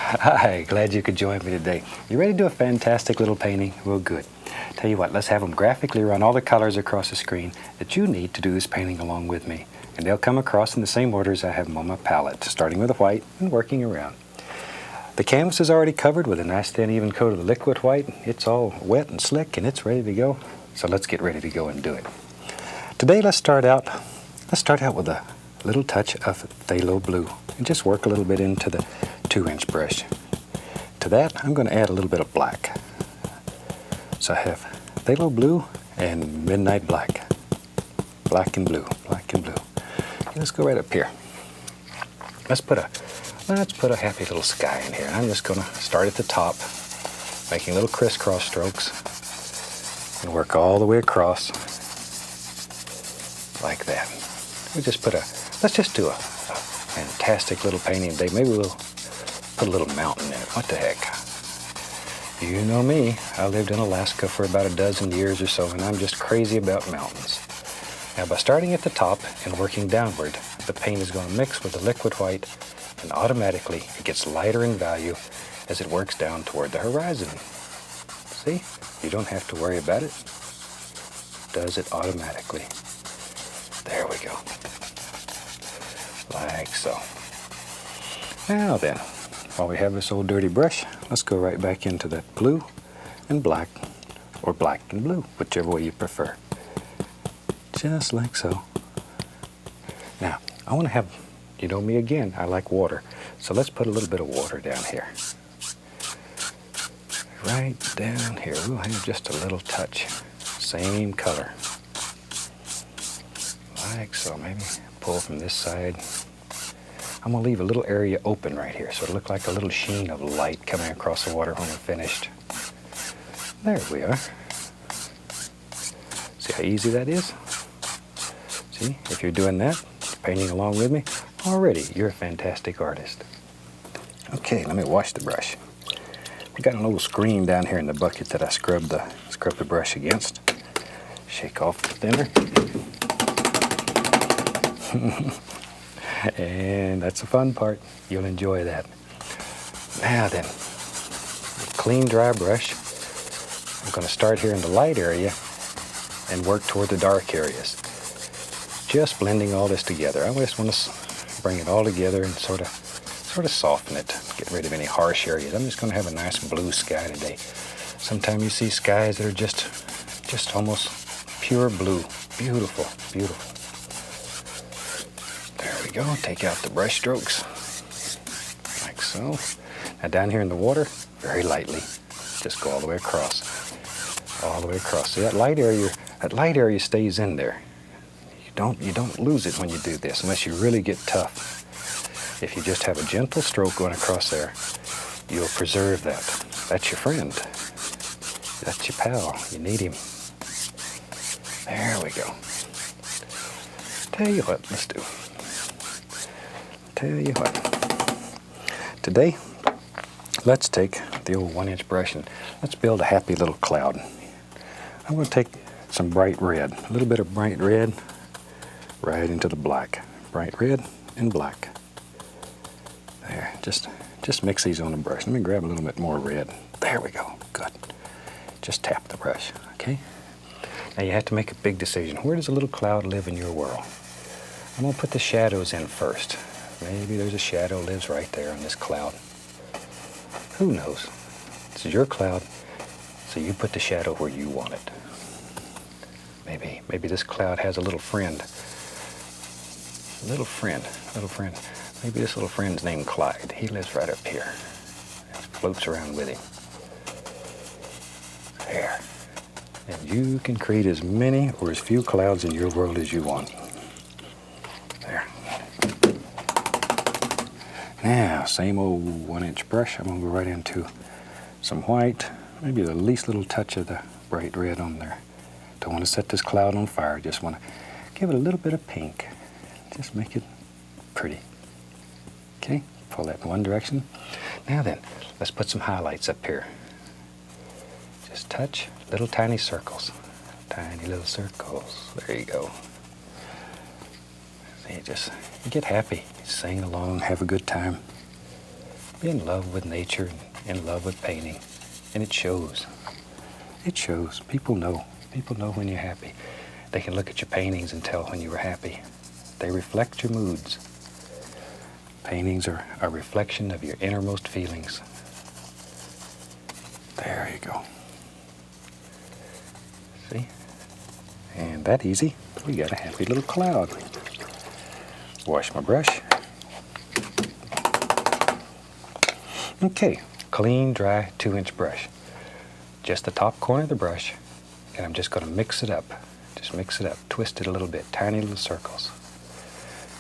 Hi, glad you could join me today. You ready to do a fantastic little painting? Well, good. Tell you what, let's have them graphically run all the colors across the screen that you need to do this painting along with me. And they'll come across in the same order as I have them on my palette, starting with the white and working around. The canvas is already covered with a nice thin even coat of the liquid white. It's all wet and slick and it's ready to go. So let's get ready to go and do it. Today let's start out with a little touch of phthalo blue and just work a little bit into the 2-inch brush. To that I'm going to add a little bit of black. So I have phthalo blue and midnight black. Black and blue, black and blue. Okay, let's go right up here. Let's put a happy little sky in here. I'm just going to start at the top, making little crisscross strokes and work all the way across like that. Let's just do a fantastic little painting today. Maybe we'll put a little mountain in it. What the heck? You know me. I lived in Alaska for about a dozen years or so, and I'm just crazy about mountains. Now, by starting at the top and working downward, the paint is going to mix with the liquid white, and automatically it gets lighter in value as it works down toward the horizon. See? You don't have to worry about it. It does it automatically. There we go. Like so. Now then, while we have this old dirty brush, let's go right back into that blue and black, or black and blue, whichever way you prefer. Just like so. Now, I want to have, you know me again, I like water. So let's put a little bit of water down here. Right down here. We'll have just a little touch. Same color. Like so. Maybe pull from this side. I'm going to leave a little area open right here so it'll look like a little sheen of light coming across the water when we're finished. There we are. See how easy that is? See, if you're doing that, painting along with me, already you're a fantastic artist. Okay, let me wash the brush. We got a little screen down here in the bucket that I scrubbed the brush against. Shake off the thinner. And that's the fun part. You'll enjoy that. Now then, clean dry brush. I'm going to start here in the light area and work toward the dark areas. Just blending all this together. I just want to bring it all together and sort of soften it. Get rid of any harsh areas. I'm just going to have a nice blue sky today. Sometimes you see skies that are just almost pure blue. Beautiful, beautiful. There we go. Take out the brush strokes. Like so. Now down here in the water, very lightly. Just go all the way across. All the way across. See that light area stays in there. You don't lose it when you do this unless you really get tough. If you just have a gentle stroke going across there, you'll preserve that. That's your friend. That's your pal. You need him. There we go. Tell you what, let's do. Tell you what. Today, let's take the old 1-inch brush and let's build a happy little cloud. I'm going to take some bright red, a little bit of bright red, right into the black. Bright red and black. There, just mix these on the brush. Let me grab a little bit more red. There we go, good. Just tap the brush, okay? Now you have to make a big decision. Where does a little cloud live in your world? I'm gonna put the shadows in first. Maybe there's a shadow lives right there on this cloud. Who knows? This is your cloud, so you put the shadow where you want it. Maybe this cloud has a little friend. Little friend. Maybe this little friend's named Clyde. He lives right up here. Floats around with him. There. And you can create as many or as few clouds in your world as you want. There. Now, same old 1-inch brush. I'm going to go right into some white. Maybe the least little touch of the bright red on there. Don't want to set this cloud on fire. Just want to give it a little bit of pink. Just make it pretty. Okay, pull that in one direction. Now then, let's put some highlights up here. Just touch little tiny circles. Tiny little circles. There you go. See, you get happy. Sing along, have a good time. Be in love with nature, in love with painting, and it shows. It shows. People know. People know when you're happy. They can look at your paintings and tell when you were happy. They reflect your moods. Paintings are a reflection of your innermost feelings. There you go. See? And that easy, we got a happy little cloud. Wash my brush. Okay, clean, dry, 2-inch brush. Just the top corner of the brush, and I'm just going to mix it up. Just mix it up, twist it a little bit, tiny little circles.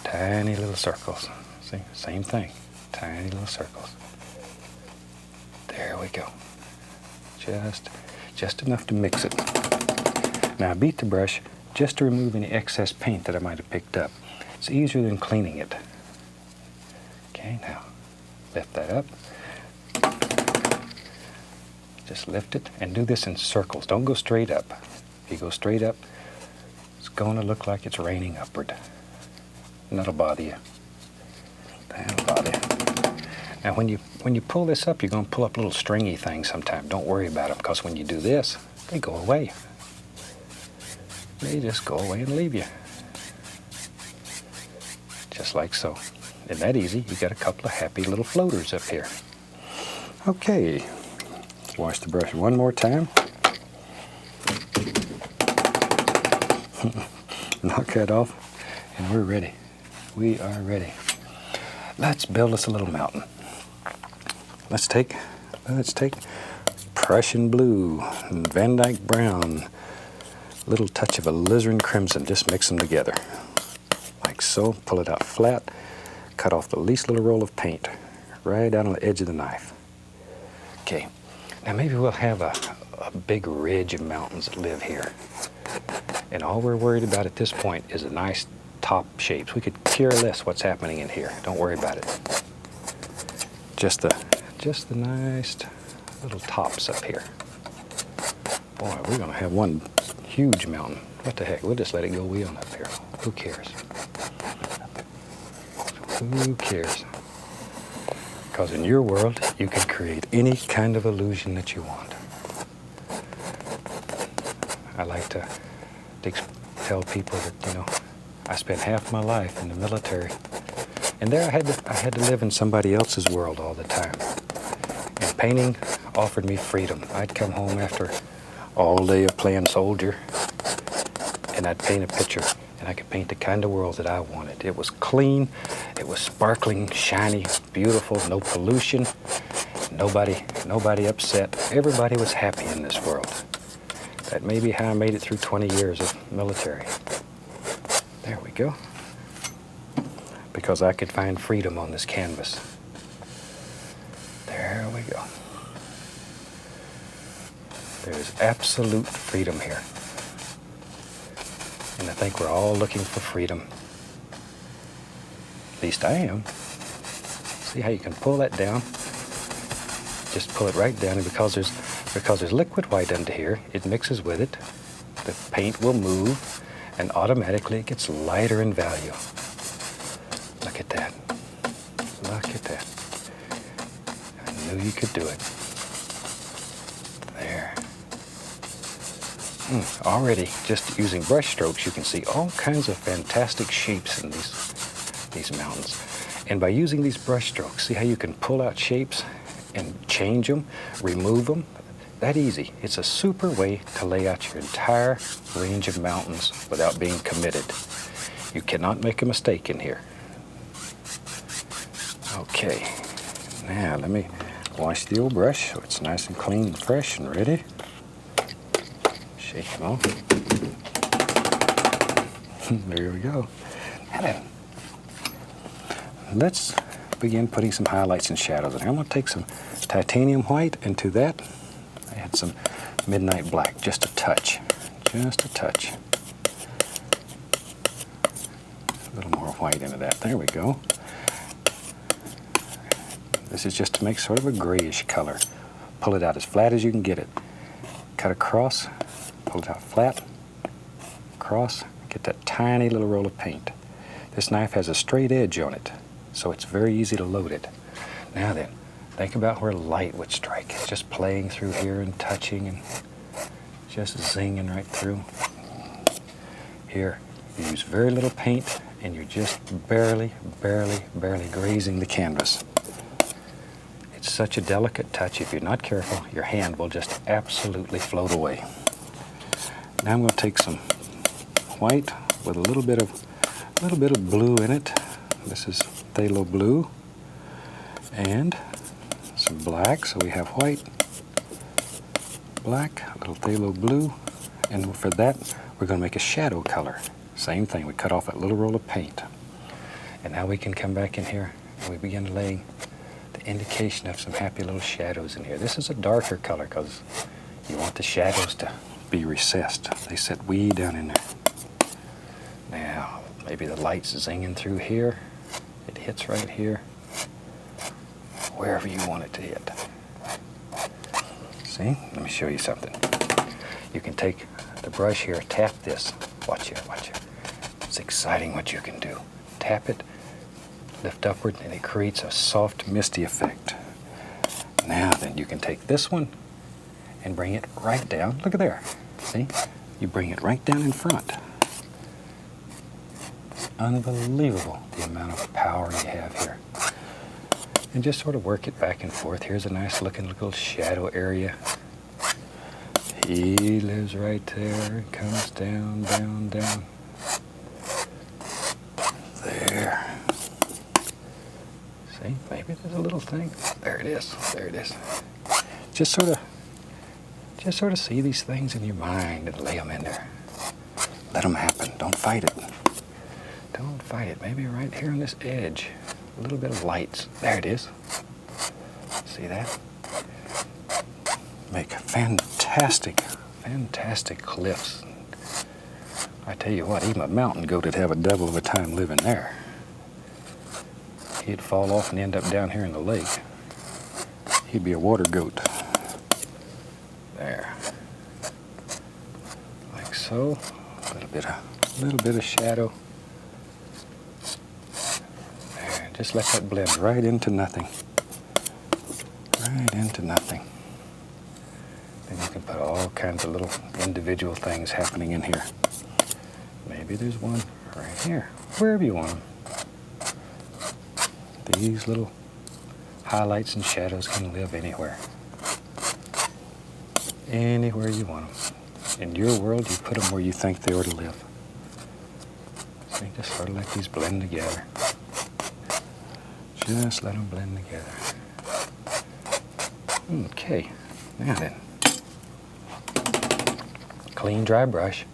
Tiny little circles. See, same thing, tiny little circles. There we go. Just enough to mix it. Now I beat the brush just to remove any excess paint that I might have picked up. It's easier than cleaning it. Okay, now lift that up. Just lift it and do this in circles. Don't go straight up. If you go straight up, it's going to look like it's raining upward. And that'll bother you. That'll bother you. Now when you pull this up, you're going to pull up little stringy things sometimes. Don't worry about them, because when you do this, they go away. They just go away and leave you. Just like so. Isn't that easy? You got a couple of happy little floaters up here. Okay. Wash the brush one more time. Knock that off, and we're ready. We are ready. Let's build us a little mountain. Let's take Prussian blue and Van Dyke brown, little touch of alizarin crimson. Just mix them together, like so. Pull it out flat. Cut off the least little roll of paint, right down on the edge of the knife. Okay. Now maybe we'll have a big ridge of mountains that live here. And all we're worried about at this point is a nice top shapes. We could care less what's happening in here. Don't worry about it. Just the nice little tops up here. Boy, we're gonna have one huge mountain. What the heck? We'll just let it go way on up here. Who cares? Who cares? Because in your world, you can create any kind of illusion that you want. I like to tell people that, I spent half my life in the military. And there I had to live in somebody else's world all the time. And painting offered me freedom. I'd come home after all day of playing soldier, and I'd paint a picture, and I could paint the kind of world that I wanted. It was clean. It was sparkling, shiny, beautiful, no pollution, nobody upset. Everybody was happy in this world. That may be how I made it through 20 years of military. There we go. Because I could find freedom on this canvas. There we go. There's absolute freedom here. And I think we're all looking for freedom. At least I am. See how you can pull that down? Just pull it right down, and because there's liquid white under here, it mixes with it. The paint will move, and automatically it gets lighter in value. Look at that. Look at that. I knew you could do it. There. Already, just using brush strokes, you can see all kinds of fantastic shapes in these mountains. And by using these brush strokes, see how you can pull out shapes and change them, remove them? That easy. It's a super way to lay out your entire range of mountains without being committed. You cannot make a mistake in here. Okay, now let me wash the old brush so it's nice and clean and fresh and ready. Shake them off. There we go. Now then, let's begin putting some highlights and shadows in. I'm going to take some titanium white, and to that I add some midnight black, just a touch. Just a touch. A little more white into that. There we go. This is just to make sort of a grayish color. Pull it out as flat as you can get it. Cut across, pull it out flat, across, get that tiny little roll of paint. This knife has a straight edge on it, so it's very easy to load it. Now then, Think about where light would strike. It's just playing through here and touching and just zinging right through. Here, you use very little paint and you're just barely grazing the canvas. It's such a delicate touch. If you're not careful, your hand will just absolutely float away. Now I'm going to take some white with a little bit of blue in it. This is phthalo blue. And some black, so we have white, black, a little phthalo blue, and for that we're going to make a shadow color. Same thing, we cut off that little roll of paint. And now we can come back in here and we begin laying the indication of some happy little shadows in here. This is a darker color because you want the shadows to be recessed. They sit way down in there. Now, maybe the light's zinging through here. It hits right here. Wherever you want it to hit. See? Let me show you something. You can take the brush here, tap this. Watch here, watch here. It's exciting what you can do. Tap it, lift upward, and it creates a soft, misty effect. Now then, you can take this one and bring it right down. Look at there. See? You bring it right down in front. It's unbelievable the amount of power you have here. And just sort of work it back and forth. Here's a nice looking little shadow area. He lives right there, comes down, down, down. There. See, maybe there's a little thing. There it is, there it is. Just sort of see these things in your mind and lay them in there. Let them happen, don't fight it. Don't fight it, maybe right here on this edge. A little bit of lights. There it is. See that? Make fantastic cliffs. I tell you what, even a mountain goat would have a devil of a time living there. He'd fall off and end up down here in the lake. He'd be a water goat. There. Like so. A little bit of shadow. Just let that blend right into nothing. Right into nothing. Then you can put all kinds of little individual things happening in here. Maybe there's one right here, wherever you want them. These little highlights and shadows can live anywhere. Anywhere you want them. In your world, you put them where you think they ought to live. So you just sort of let these blend together. Just let them blend together. Okay, now then. Clean, dry brush,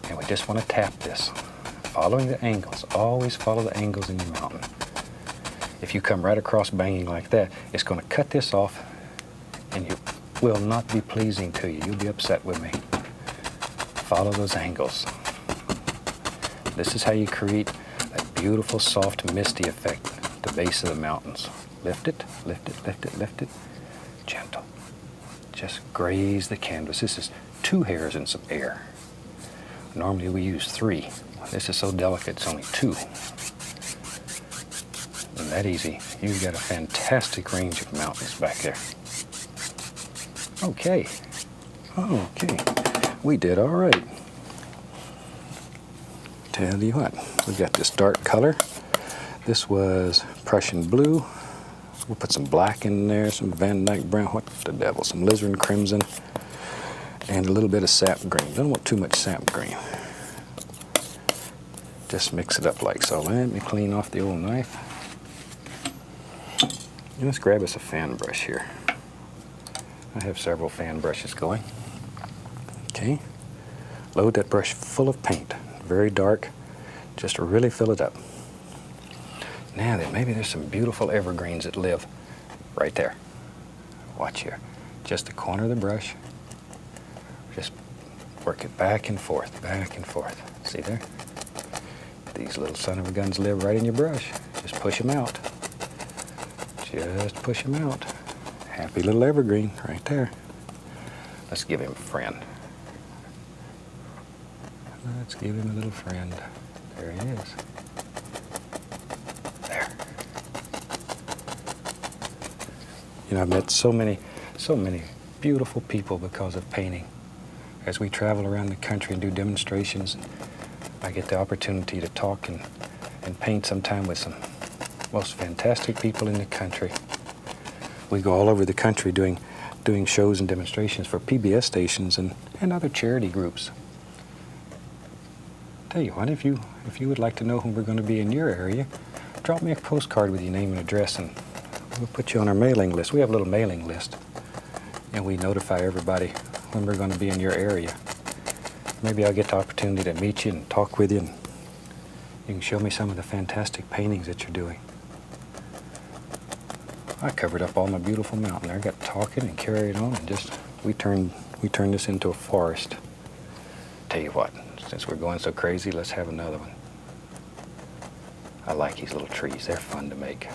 and we just want to tap this. Following the angles. Always follow the angles in your mountain. If you come right across banging like that, it's going to cut this off, and it will not be pleasing to you. You'll be upset with me. Follow those angles. This is how you create that beautiful, soft, misty effect. The base of the mountains. Lift it, lift it, lift it, lift it. Gentle. Just graze the canvas. This is 2 hairs and some air. Normally we use 3. This is so delicate, it's only 2. And that easy. You've got a fantastic range of mountains back there. Okay. Okay. We did all right. Tell you what, we got this dark color. This was Prussian blue. We'll put some black in there, some Van Dyke brown, what the devil, some alizarin crimson, and a little bit of sap green. Don't want too much sap green. Just mix it up like so. Let me clean off the old knife. And let's grab us a fan brush here. I have several fan brushes going. Okay. Load that brush full of paint. Very dark. Just to really fill it up. Now then, maybe there's some beautiful evergreens that live right there. Watch here. Just the corner of the brush. Just work it back and forth, back and forth. See there? These little son of a guns live right in your brush. Just push them out. Just push them out. Happy little evergreen right there. Let's give him a friend. Let's give him a little friend. There he is. There. You know, I've met so many beautiful people because of painting. As we travel around the country and do demonstrations, I get the opportunity to talk and paint sometime with some most fantastic people in the country. We go all over the country doing shows and demonstrations for PBS stations and other charity groups. Tell you what, if you would like to know when we're going to be in your area, drop me a postcard with your name and address, and we'll put you on our mailing list. We have a little mailing list, and we notify everybody when we're going to be in your area. Maybe I'll get the opportunity to meet you and talk with you, and you can show me some of the fantastic paintings that you're doing. I covered up all my beautiful mountain there. I got talking and carried on, and just we turned this into a forest. Tell you what, since we're going so crazy, let's have another one. I like these little trees. They're fun to make.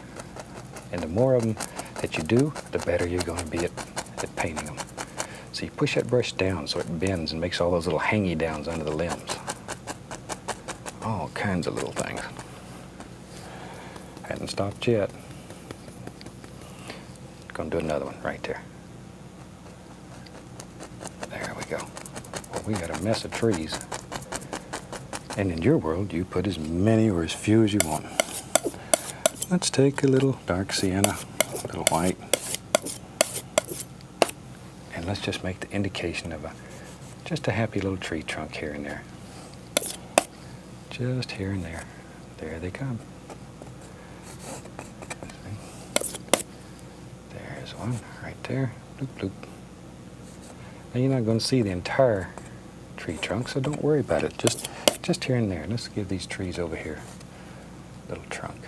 And the more of them that you do, the better you're going to be at painting them. So you push that brush down so it bends and makes all those little hangy downs under the limbs. All kinds of little things. Hadn't stopped yet. Gonna do another one right there. There we go. Well, we got a mess of trees. And in your world, you put as many or as few as you want. Let's take a little dark sienna, a little white, and let's just make the indication of just a happy little tree trunk here and there. Just here and there. There they come. There's one right there. Bloop, bloop. Now you're not going to see the entire tree trunk, so don't worry about it. Just here and there. Let's give these trees over here a little trunk.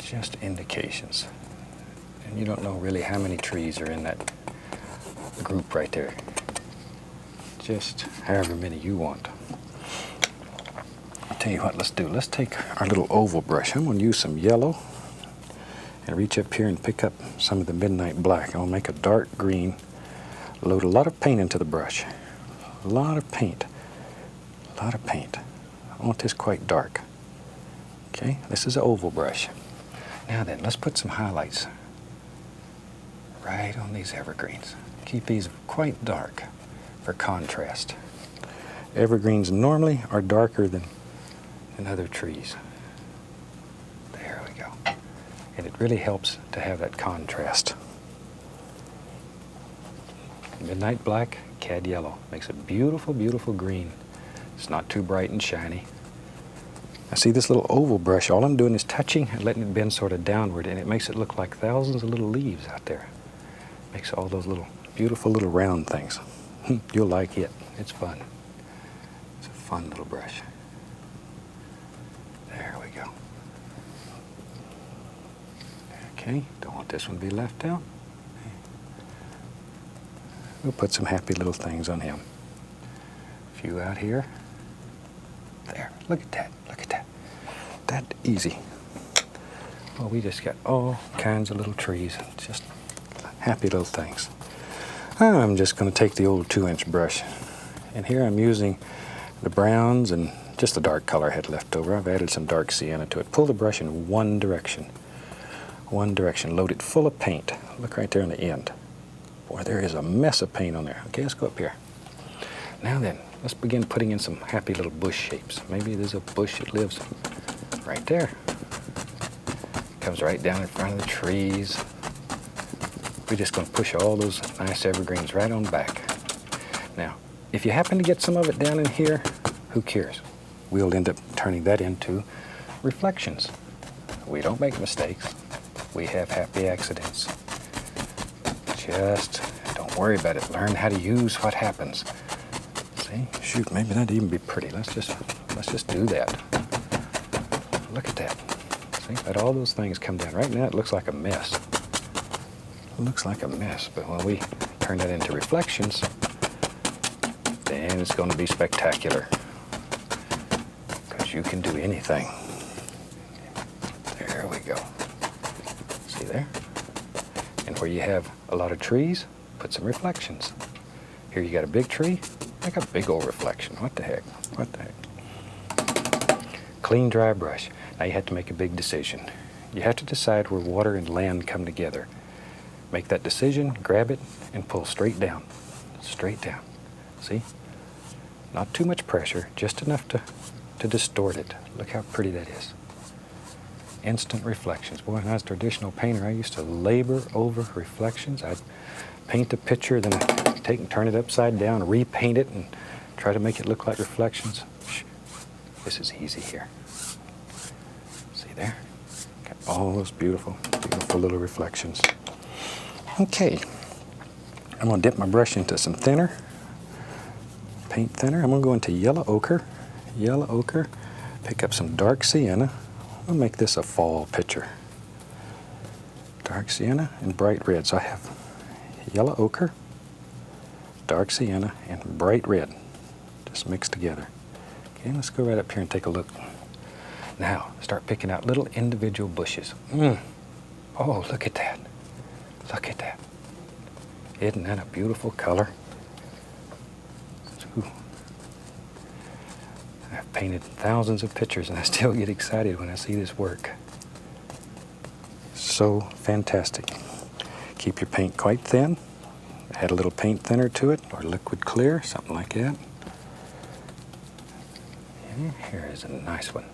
Just indications. And you don't know really how many trees are in that group right there. Just however many you want. I'll tell you what, let's do. Let's take our little oval brush. I'm going to use some yellow and reach up here and pick up some of the midnight black. I'm going to make a dark green. Load a lot of paint into the brush. A lot of paint. A lot of paint. I want this quite dark. Okay, this is an oval brush. Now then, let's put some highlights right on these evergreens. Keep these quite dark for contrast. Evergreens normally are darker than other trees. There we go. And it really helps to have that contrast. Midnight black, cad yellow. Makes a beautiful, beautiful green. It's not too bright and shiny. Now see this little oval brush, all I'm doing is touching and letting it bend sort of downward, and it makes it look like thousands of little leaves out there. Makes all those little, beautiful little round things. You'll like it. It's fun. It's a fun little brush. There we go. Okay, don't want this one to be left out. We'll put some happy little things on him. A few out here. There, look at that, look at that. That easy. Well, we just got all kinds of little trees, just happy little things. I'm just going to take the old 2-inch brush, and here I'm using the browns and just the dark color I had left over. I've added some dark sienna to it. Pull the brush in one direction. One direction. Load it full of paint. Look right there on the end. Boy, there is a mess of paint on there. Okay, let's go up here. Now then, let's begin putting in some happy little bush shapes. Maybe there's a bush that lives right there. Comes right down in front of the trees. We're just going to push all those nice evergreens right on back. Now, if you happen to get some of it down in here, who cares? We'll end up turning that into reflections. We don't make mistakes. We have happy accidents. Just don't worry about it. Learn how to use what happens. See? Shoot, maybe that'd even be pretty. Let's just do that. Look at that. See? Let all those things come down. Right now it looks like a mess. It looks like a mess, but when we turn that into reflections, then it's going to be spectacular. Because you can do anything. There we go. See there? And where you have a lot of trees, put some reflections. Here you got a big tree, make a big old reflection. What the heck? What the heck? Clean, dry brush. Now you have to make a big decision. You have to decide where water and land come together. Make that decision, grab it, and pull straight down. Straight down. See? Not too much pressure, just enough to distort it. Look how pretty that is. Instant reflections. Boy, when I was a traditional painter, I used to labor over reflections. I'd paint the picture, then I'd take and turn it upside down, repaint it, and try to make it look like reflections. This is easy here. See there? Got all those beautiful, beautiful little reflections. Okay. I'm going to dip my brush into some thinner, paint thinner. I'm going to go into yellow ochre. Yellow ochre. Pick up some dark sienna. I'll make this a fall picture. Dark sienna and bright red. So I have yellow ochre, dark sienna, and bright red. Just mixed together. Okay, let's go right up here and take a look. Now, start picking out little individual bushes. Oh, look at that. Look at that. Isn't that a beautiful color? Ooh. I've painted thousands of pictures and I still get excited when I see this work. So fantastic. Keep your paint quite thin. Add a little paint thinner to it, or liquid clear, something like that. And here is a nice one.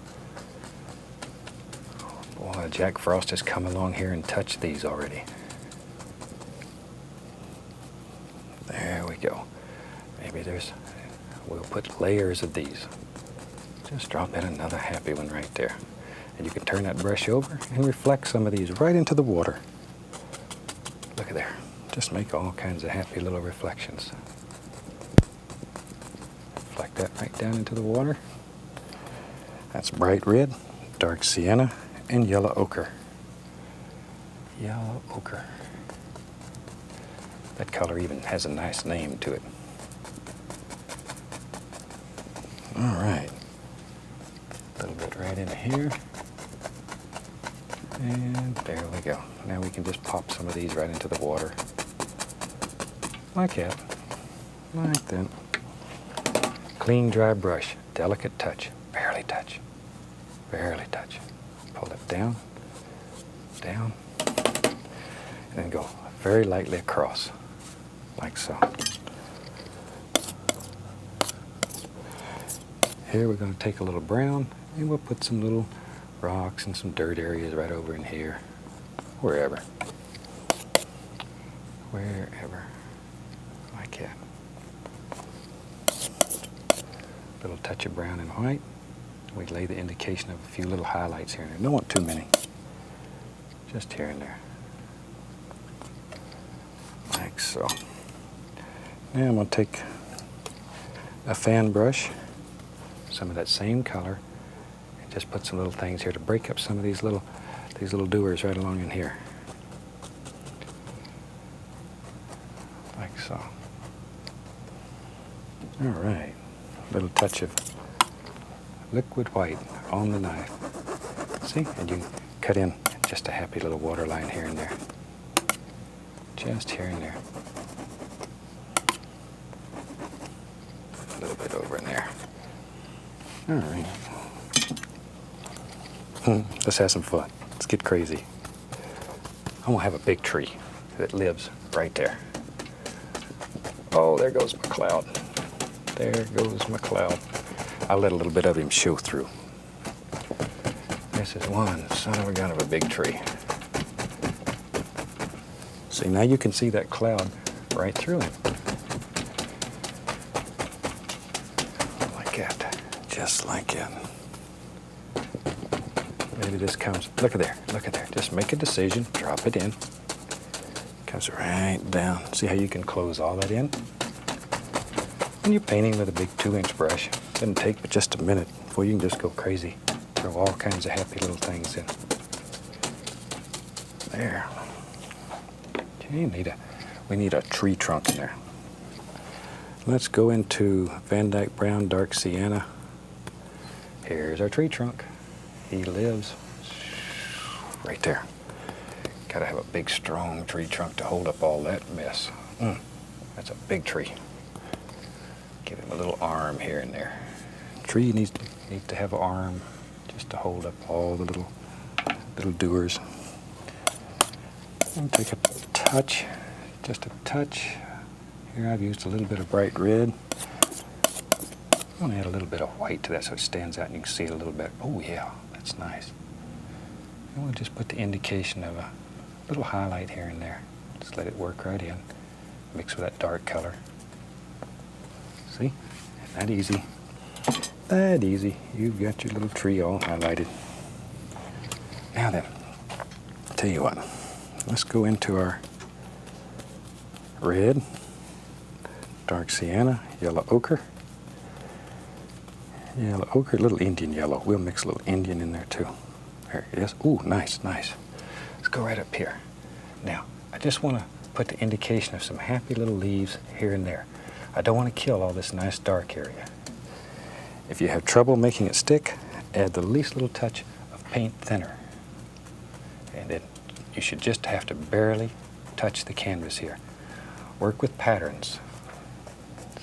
Boy, Jack Frost has come along here and touched these already. There we go. Maybe we'll put layers of these. Just drop in another happy one right there. And you can turn that brush over and reflect some of these right into the water. Look at there. Just make all kinds of happy little reflections. Reflect that right down into the water. That's bright red, dark sienna, and yellow ochre. Yellow ochre. That color even has a nice name to it. All right. A little bit right in here. And there we go. Now we can just pop some of these right into the water. Like that. Like that. Clean, dry brush. Delicate touch. Barely touch. Barely touch. Pull it down. Down. And then go very lightly across. Like so. Here we're going to take a little brown and we'll put some little rocks and some dirt areas right over in here. Wherever. Wherever. Like that. Little touch of brown and white. We lay the indication of a few little highlights here and there. Don't want too many. Just here and there. Like so. Now I'm going to take a fan brush, some of that same color, and just put some little things here to break up some of these little doers right along in here. Like so. All right. A little touch of liquid white on the knife. See? And you cut in just a happy little water line here and there. Just here and there. A little bit over in there. All right. Let's have some fun. Let's get crazy. I'm gonna have a big tree that lives right there. Oh, there goes my cloud. There goes my cloud. I'll let a little bit of him show through. This is one son of a gun of a big tree. See, now you can see that cloud right through him. Like that. Just like that. Maybe this comes, look at there, look at there. Just make a decision, drop it in. Comes right down. See how you can close all that in? When you're painting with a big 2-inch brush, it doesn't take but just a minute before you can just go crazy. Throw all kinds of happy little things in. There. Okay, we need a tree trunk in there. Let's go into Van Dyke Brown Dark Sienna. Here's our tree trunk. He lives right there. Gotta have a big, strong tree trunk to hold up all that mess. That's a big tree. Give him a little arm here and there. Tree needs to have an arm just to hold up all the little little doers. And take a touch, just a touch. Here I've used a little bit of bright red. I'm going to add a little bit of white to that so it stands out and you can see it a little bit. Oh yeah, that's nice. And we'll just put the indication of a little highlight here and there. Just let it work right in. Mix with that dark color. See? That easy. That easy. You've got your little tree all highlighted. Now then, tell you what. Let's go into our red, dark sienna, yellow ochre. Yellow ochre, a little Indian yellow. We'll mix a little Indian in there too. There it is. Ooh, nice, nice. Let's go right up here. Now, I just want to put the indication of some happy little leaves here and there. I don't want to kill all this nice dark area. If you have trouble making it stick, add the least little touch of paint thinner. And then you should just have to barely touch the canvas here. Work with patterns.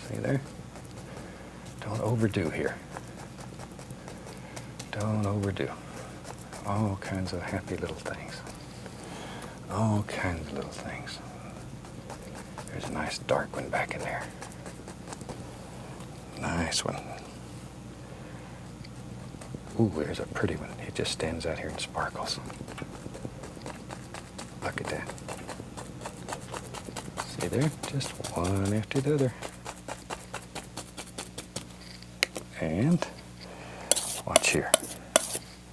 See there? Don't overdo here. Don't overdo. All kinds of happy little things. All kinds of little things. There's a nice dark one back in there. Nice one. Ooh, there's a pretty one. It just stands out here and sparkles. Look at that. See there? Just one after the other. And watch here.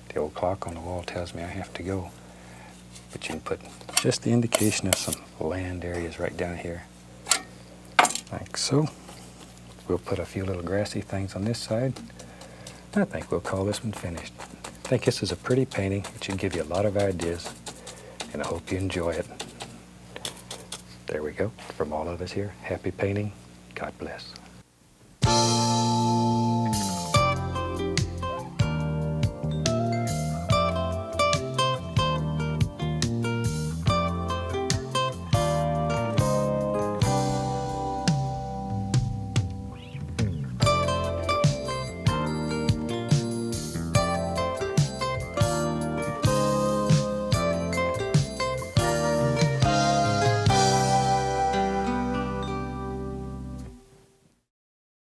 The old clock on the wall tells me I have to go. But you can put just the indication of some land areas right down here. Like so. We'll put a few little grassy things on this side. I think we'll call this one finished. I think this is a pretty painting. It should give you a lot of ideas. And I hope you enjoy it. There we go. From all of us here, happy painting. God bless.